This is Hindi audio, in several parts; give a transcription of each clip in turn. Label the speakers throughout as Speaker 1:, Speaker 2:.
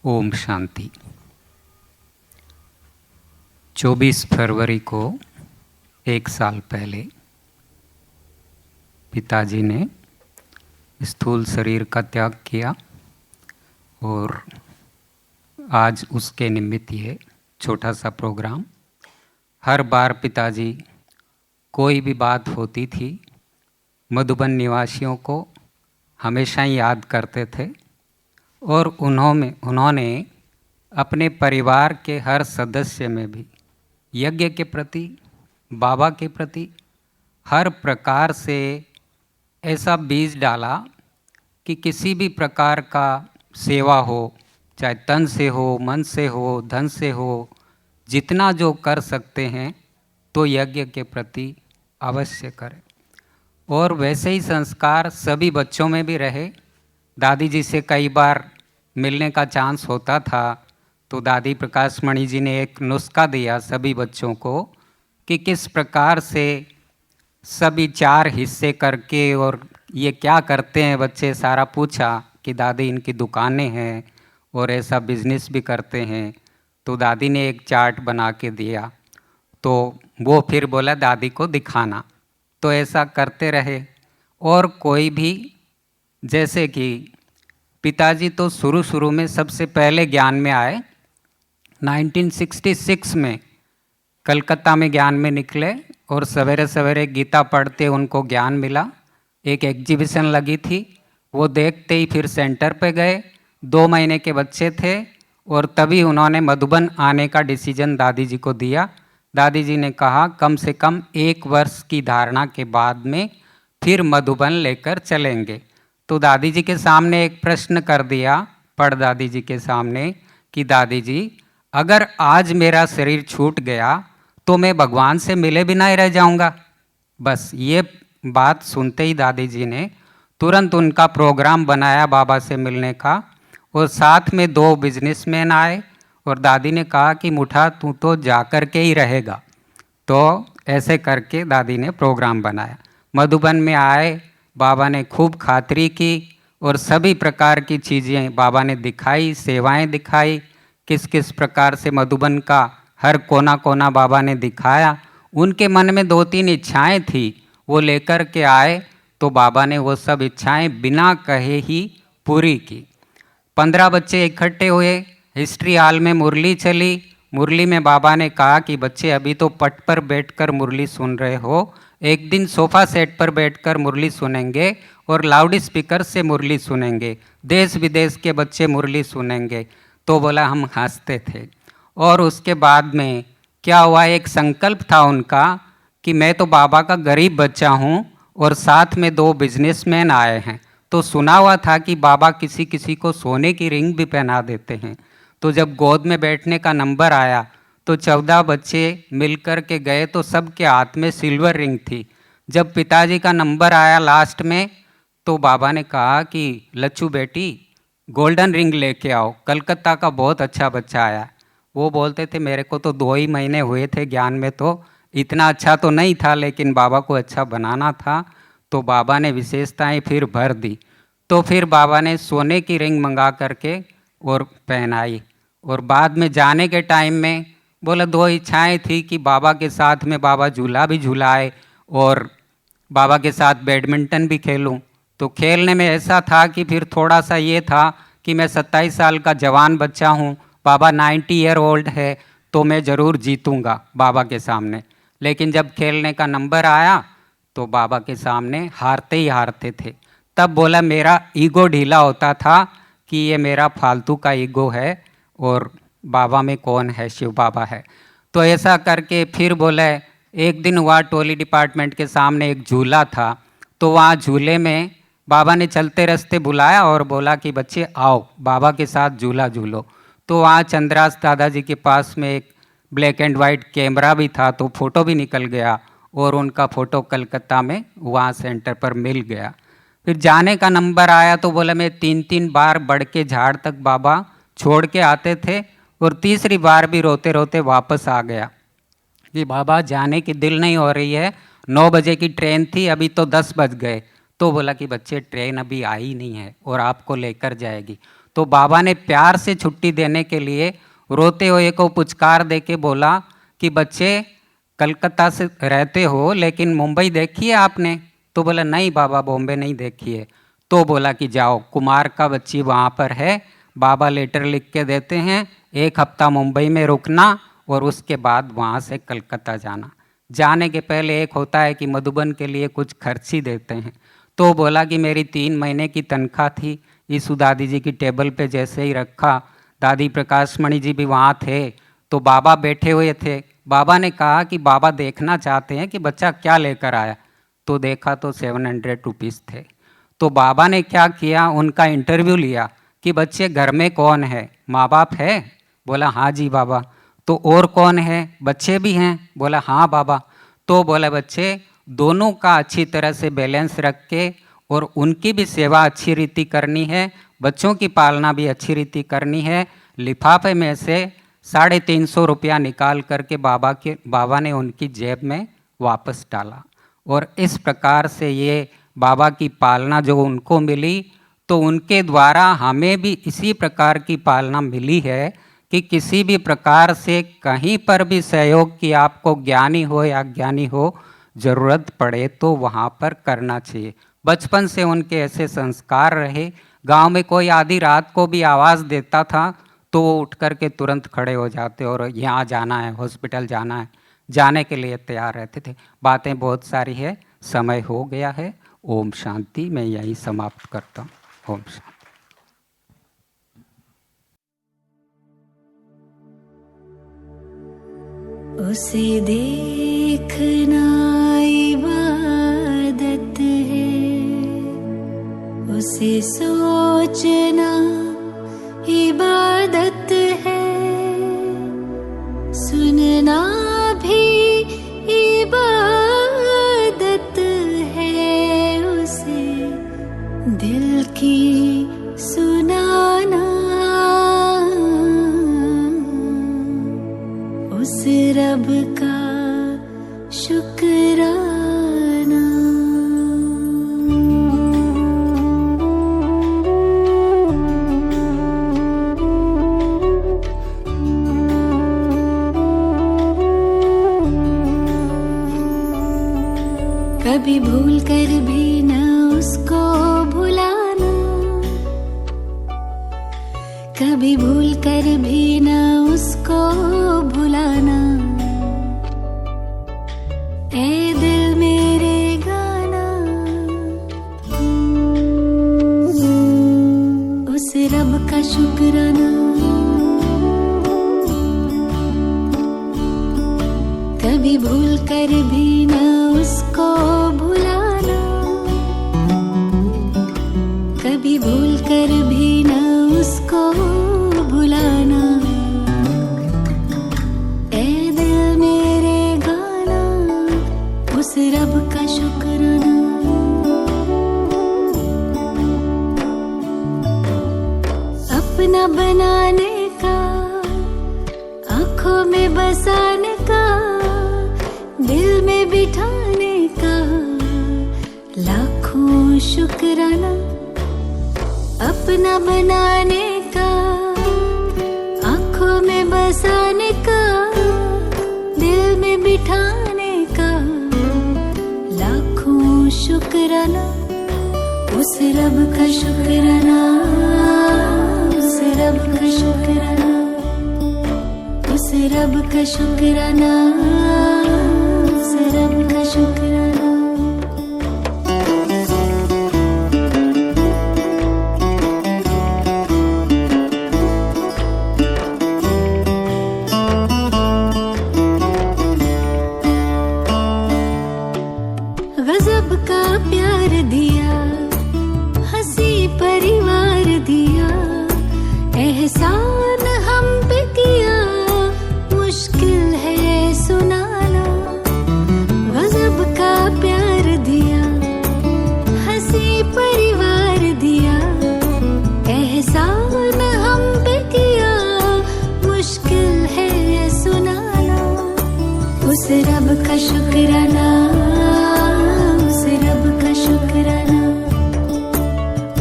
Speaker 1: ओम शांति। 24 फरवरी को एक साल पहले पिताजी ने स्थूल शरीर का त्याग किया और आज उसके निमित्त ये छोटा सा प्रोग्राम। हर बार पिताजी कोई भी बात होती थी मधुबन निवासियों को हमेशा ही याद करते थे और उन्होंने अपने परिवार के हर सदस्य में भी यज्ञ के प्रति, बाबा के प्रति हर प्रकार से ऐसा बीज डाला कि किसी भी प्रकार का सेवा हो, चाहे तन से हो, मन से हो, धन से हो, जितना जो कर सकते हैं तो यज्ञ के प्रति अवश्य करें। और वैसे ही संस्कार सभी बच्चों में भी रहे। दादी जी से कई बार मिलने का चांस होता था तो दादी प्रकाश मणि जी ने एक नुस्खा दिया सभी बच्चों को कि किस प्रकार से सभी 4 हिस्से करके और ये क्या करते हैं बच्चे। सारा पूछा कि दादी इनकी दुकानें हैं और ऐसा बिजनेस भी करते हैं। तो दादी ने एक चार्ट बना के दिया तो वो फिर बोला दादी को दिखाना। तो ऐसा करते रहे। और कोई भी, जैसे कि पिताजी तो शुरू में सबसे पहले ज्ञान में आए 1966 में कलकत्ता में ज्ञान में निकले और सवेरे सवेरे गीता पढ़ते उनको ज्ञान मिला। एक एग्जीबिशन लगी थी, वो देखते ही फिर सेंटर पे गए। 2 महीने के बच्चे थे और तभी उन्होंने मधुबन आने का डिसीजन दादी जी को दिया। दादी जी ने कहा कम से कम 1 वर्ष की धारणा के बाद में फिर मधुबन लेकर चलेंगे। तो दादी जी के सामने एक प्रश्न कर दिया, परदादी जी के सामने, कि दादी जी अगर आज मेरा शरीर छूट गया तो मैं भगवान से मिले बिना ही रह जाऊंगा। बस ये बात सुनते ही दादी जी ने तुरंत उनका प्रोग्राम बनाया बाबा से मिलने का। और साथ में 2 बिजनेसमैन आए और दादी ने कहा कि मुठा तू तो जा कर के ही रहेगा। तो ऐसे करके दादी ने प्रोग्राम बनाया। मधुबन में आए, बाबा ने खूब खातिरी की और सभी प्रकार की चीज़ें बाबा ने दिखाई, सेवाएं दिखाई। किस किस प्रकार से मधुबन का हर कोना कोना बाबा ने दिखाया। उनके मन में 2-3 इच्छाएं थी, वो लेकर के आए तो बाबा ने वो सब इच्छाएं बिना कहे ही पूरी की। 15 बच्चे इकट्ठे हुए, हिस्ट्री हॉल में मुरली चली। मुरली में बाबा ने कहा कि बच्चे अभी तो पट पर बैठकर मुरली सुन रहे हो, एक दिन सोफ़ा सेट पर बैठकर मुरली सुनेंगे और लाउड स्पीकर से मुरली सुनेंगे, देश विदेश के बच्चे मुरली सुनेंगे। तो बोला, हम हंसते थे। और उसके बाद में क्या हुआ, एक संकल्प था उनका कि मैं तो बाबा का गरीब बच्चा हूँ और साथ में 2 बिजनेसमैन आए हैं। तो सुना हुआ था कि बाबा किसी किसी को सोने की रिंग भी पहना देते हैं। तो जब गोद में बैठने का नंबर आया तो 14 बच्चे मिलकर के गए तो सबके हाथ में सिल्वर रिंग थी। जब पिताजी का नंबर आया लास्ट में तो बाबा ने कहा कि लच्चू बेटी गोल्डन रिंग लेके आओ, कलकत्ता का बहुत अच्छा बच्चा आया। वो बोलते थे मेरे को तो 2 ही महीने हुए थे ज्ञान में, तो इतना अच्छा तो नहीं था, लेकिन बाबा को अच्छा बनाना था। तो बाबा ने विशेषताएं फिर भर दी। तो फिर बाबा ने सोने की रिंग मंगा करके और पहनाई। और बाद में जाने के टाइम में बोला 2 इच्छाएं थी कि बाबा के साथ में बाबा झूला भी झूलाए और बाबा के साथ बैडमिंटन भी खेलूं। तो खेलने में ऐसा था कि फिर थोड़ा सा ये था कि मैं 27 साल का जवान बच्चा हूँ, बाबा 90 ईयर ओल्ड है, तो मैं ज़रूर जीतूँगा बाबा के सामने। लेकिन जब खेलने का नंबर आया तो बाबा के सामने हारते ही हारते थे। तब बोला मेरा ईगो ढीला होता था कि ये मेरा फालतू का ईगो है और बाबा में कौन है, शिव बाबा है। तो ऐसा करके फिर बोले, एक दिन हुआ टोली डिपार्टमेंट के सामने एक झूला था, तो वहाँ झूले में बाबा ने चलते रास्ते बुलाया और बोला कि बच्चे आओ बाबा के साथ झूला झूलो। तो वहाँ चंद्रास दादाजी के पास में एक ब्लैक एंड वाइट कैमरा भी था, तो फ़ोटो भी निकल गया और उनका फ़ोटो कलकत्ता में वहाँ सेंटर पर मिल गया। फिर जाने का नंबर आया तो बोला मैं 3-3 बार बढ़ के झाड़ तक बाबा छोड़ के आते थे और तीसरी बार भी रोते रोते वापस आ गया कि बाबा जाने की दिल नहीं हो रही है, 9 बजे की ट्रेन थी, अभी तो 10 बज गए। तो बोला कि बच्चे ट्रेन अभी आई नहीं है और आपको लेकर जाएगी। तो बाबा ने प्यार से छुट्टी देने के लिए रोते हुए को पुचकार दे के बोला कि बच्चे कलकत्ता से रहते हो लेकिन मुंबई देखी है आपने? तो बोला नहीं बाबा, बॉम्बे नहीं देखी है। तो बोला कि जाओ, कुमार का बच्ची वहाँ पर है, बाबा लेटर लिख के देते हैं, 1 हफ्ता मुंबई में रुकना और उसके बाद वहाँ से कलकत्ता जाना। जाने के पहले एक होता है कि मधुबन के लिए कुछ खर्ची देते हैं। तो बोला कि मेरी 3 महीने की तनख्वाह थी, ईसु दादी जी की टेबल पे जैसे ही रखा, दादी प्रकाशमणि जी भी वहाँ थे, तो बाबा बैठे हुए थे। बाबा ने कहा कि बाबा देखना चाहते हैं कि बच्चा क्या लेकर आया। तो देखा तो 700 रुपीज़ थे। तो बाबा ने क्या किया, उनका इंटरव्यू लिया कि बच्चे घर में कौन है, माँ बाप है? बोला हाँ जी बाबा। तो और कौन है, बच्चे भी हैं? बोला हाँ बाबा। तो बोला बच्चे दोनों का अच्छी तरह से बैलेंस रख के और उनकी भी सेवा अच्छी रीति करनी है, बच्चों की पालना भी अच्छी रीति करनी है। लिफाफे में से 350 रुपया निकाल करके बाबा ने उनकी जेब में वापस डाला। और इस प्रकार से ये बाबा की पालना जो उनको मिली, तो उनके द्वारा हमें भी इसी प्रकार की पालना मिली है कि किसी भी प्रकार से कहीं पर भी सहयोग की आपको ज्ञानी हो या अज्ञानी हो ज़रूरत पड़े तो वहाँ पर करना चाहिए। बचपन से उनके ऐसे संस्कार रहे। गांव में कोई आधी रात को भी आवाज़ देता था तो वो उठ कर के तुरंत खड़े हो जाते और यहाँ जाना है, हॉस्पिटल जाना है, जाने के लिए तैयार रहते थे। बातें बहुत सारी है, समय हो गया है। ओम शांति। मैं यहीं समाप्त करता हूँ। ओम शांति।
Speaker 2: उसे देखना इबादत है, उसे सोचना इबादत है, सुनना भी इबादत है, उसे दिल की सुनाना, उस रब का शुक्राना। कभी भूल कर भी न उसको भुलाना, कभी भूल कर भी न उसको भुलाना। ए दिल मेरे गाना, उस रब का शुक्राना। कभी भूल कर भी न उसको भुलाना, कभी भूल कर भी न उसको भुलाना। ए दिल मेरे गाना, उस रब का शुक्राना। अपना बनाने का, आँखों में बसाने का, दिल में बिठाने का लाखों शुक्राना। अपना बनाने का, आँखों में बसाने का, दिल में बिठाने का लाखों शुक्राना। उस रब का शुक्राना, उस रब का शुक्राना, उस रब का शुक्राना, उस रब का शुक्राना। गजब का प्यार दिया, हंसी परिवार दिया, एहसान हम पे किया, मुश्किल है सुनाना। गजब का प्यार दिया, हंसी परिवार दिया, एहसान हम पे किया, मुश्किल है सुनाना। उस रब का शुक्राना, उस रब का शुक्राना,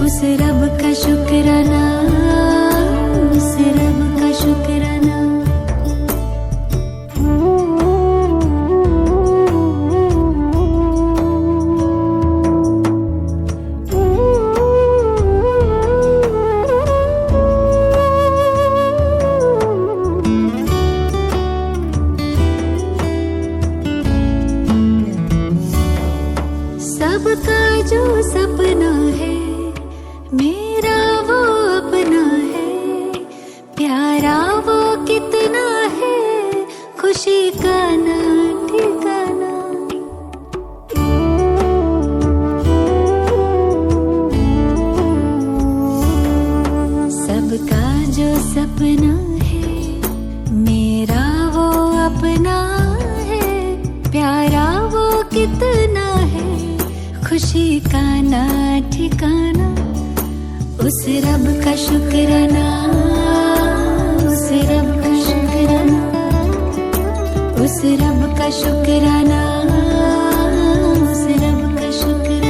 Speaker 2: उस रब का शुक्राना। कितना है खुशी का ना ठिकाना। सबका जो सपना है मेरा वो अपना है, प्यारा वो कितना है खुशी का ना ठिकाना। उस रब का शुक्राना, उस रब का शुक्राना, उस रब का शुक्राना, उस रब का शुक्राना।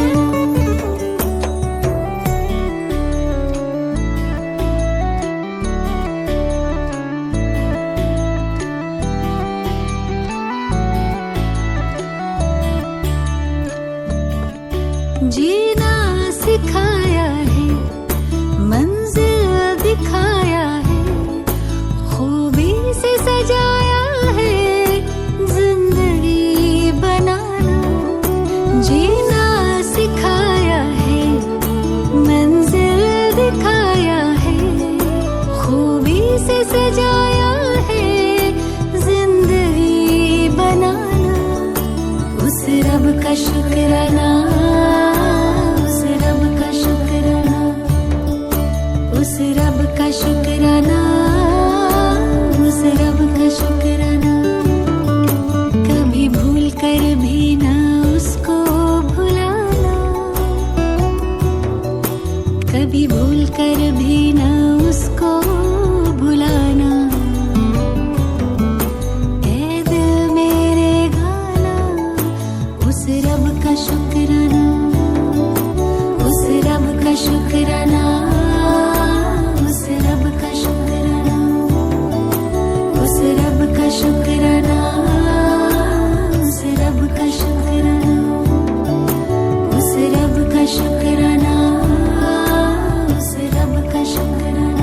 Speaker 2: जीना सिखाया है, मंजिल दिखाया है, खूबी से सजाया है जिंदगी बनाना। जीना सिखाया है, मंजिल दिखाया है, खूबी से सजाया है जिंदगी बनाना। उस रब का शुक्राना, उस रब का शुक्राना, उस रब का शुक्राना, उस रब का शुक्राना। कभी भूल कर भी ना उसको भुलाना, कभी भूल कर भी ना उसको भुलाना। ऐ दिल मेरे गाना उस रब का शुक्राना, उस रब का शुक्राना, उस रब का शुक्राना, उस रब का शुक्राना, उस रब का शुक्राना, उस रब का शुक्राना, उस रब का शुक्राना।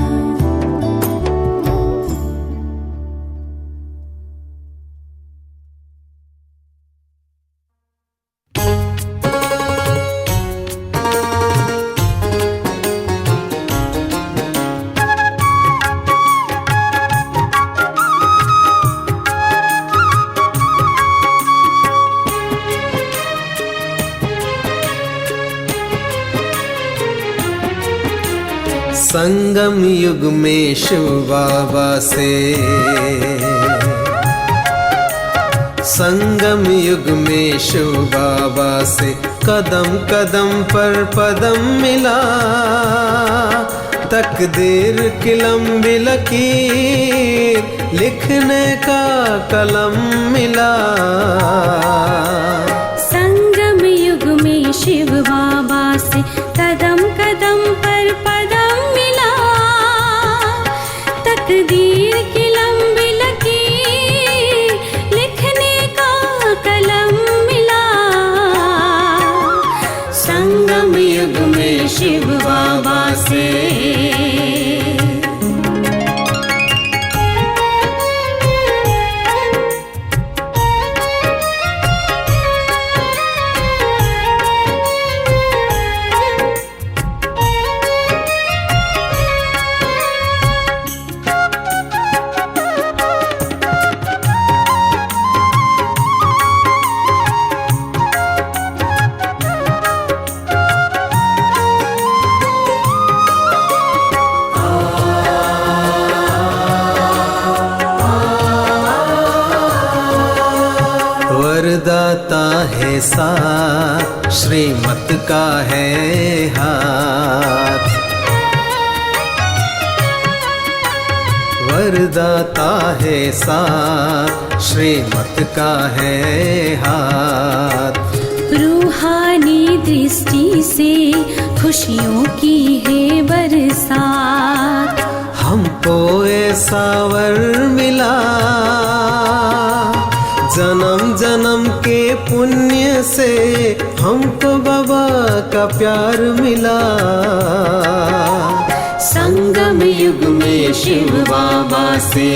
Speaker 3: संगम युग में शिव बाबा से, संगम युग में शिव बाबा से कदम कदम पर पदम मिला। तकदीर की लंबी लकीर लिखने का कलम मिला।
Speaker 4: संगम युग में शिव बाबा से कदम कदम पर पदम मिला। तकदीर की लंबी लकीर लिखने का कलम मिला। संगम युग में शिव बाबा से।
Speaker 3: वरदाता है साथ, श्रीमत का है हाथ। वरदाता है साथ, श्रीमत का है हाथ।
Speaker 4: रूहानी दृष्टि से खुशियों की है बरसात।
Speaker 3: हमको ऐसा वर मिला, जन्म जन्म के पुण्य से हमको बाबा का प्यार मिला।
Speaker 4: संगम युग में शिव बाबा से।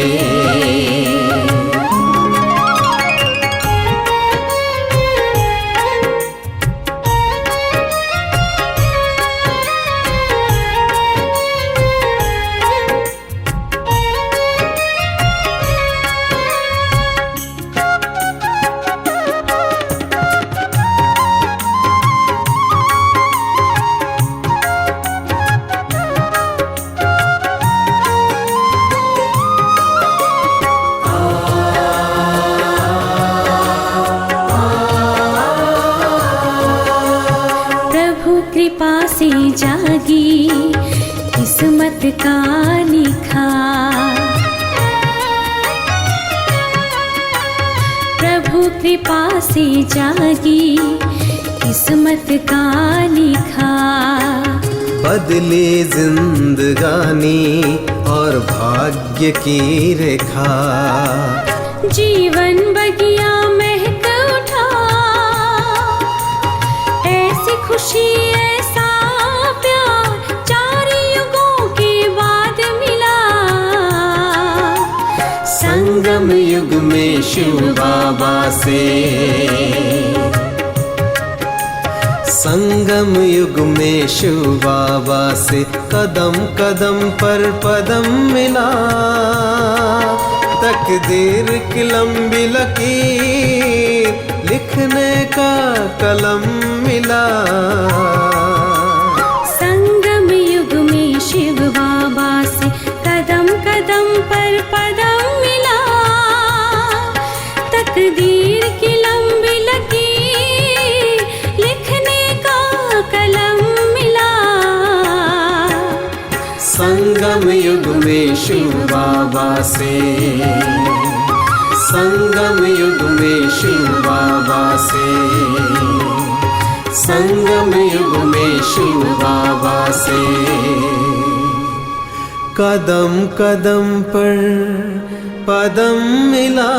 Speaker 4: कृपा से जागी किस्मत का लिखा।
Speaker 3: बदले जिंदगानी और भाग्य की रेखा।
Speaker 4: जीवन बगिया महक उठा, ऐसी खुशी ऐसा प्यार 4 युगों के बाद मिला।
Speaker 3: संगम युग में शिव बाबा से, संगम युग में शिव बाबा से कदम कदम पर पदम मिला। तकदीर की लंबी लकीर लिखने का कलम मिला।
Speaker 4: संगम युग में शिव बाबा से कदम कदम पर पदम मिला। तकदीर की लंबी लकीर लिखने का कलम मिला।
Speaker 3: संगम युग में शिव बाबा से, संगम युग में शिव बाबा से, संगम युग में शिव बाबा से कदम कदम पर पदम मिला।